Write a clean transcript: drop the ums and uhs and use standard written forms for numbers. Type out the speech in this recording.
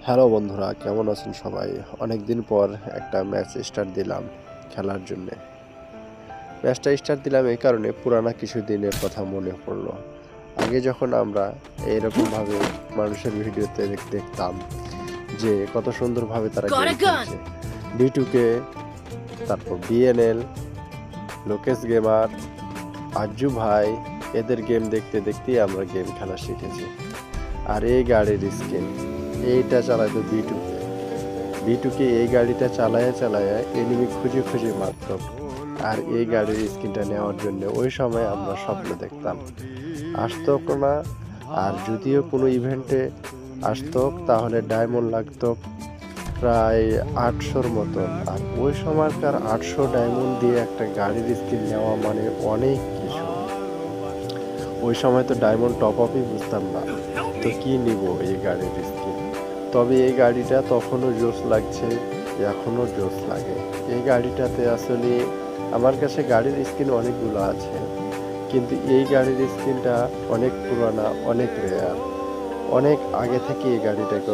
Hello বন্ধুরা, কেমন আছেন সবাই? অনেকদিন পর একটা ম্যাচ স্টার্ট দিলাম খেলার জন্যে। ম্যাচটা স্টার্ট দিলাম এই কারণে পুরানা কিছু দিনের কথা মনে পড়লো। আগে যখন আমরা এইরকমভাবে মানুষের ভিডিওতে দেখতাম যে কত সুন্দরভাবে তারা Got গেম a gun! খেলছে। B2K, তারপর BNL, লোকেশ গেমার, আজ্জু ভাই, এদের গেম দেখতে দেখতেই আমরা গেম খেলা শিখেছি। আর এই গাড়ির স্কিন এইটা চালাতো B2K এই গাড়িটা চালায়া এনিমি খুঁজে খুঁজে মারত। আর এই গাড়ির স্কিনটা নেওয়ার জন্য ওই সময় আমরা স্বপ্ন দেখতাম, আসতো না। আর যদিও কোনো ইভেন্টে আসতো তাহলে ডায়মন্ড লাগতো প্রায় 800-র মতন। আর ওই সময়কার 800 ডায়মন্ড দিয়ে একটা গাড়ির স্কিন নেওয়া মানে অনেক কিছু। ওই সময় তো ডায়মন্ড টপ আপই বুঝতাম না, তো কি নিব এই গাড়ির স্কিন। তবে এই গাড়িটা তখনও জোশ লাগছে, এখনও জোশ লাগে। এই গাড়িটাতে আসলে আমার কাছে গাড়ির স্কিন অনেকগুলো আছে, কিন্তু এই গাড়ির স্কিনটা অনেক পুরানা, অনেক রেয়ার। অনেক আগে থেকে এই গাড়িটাকে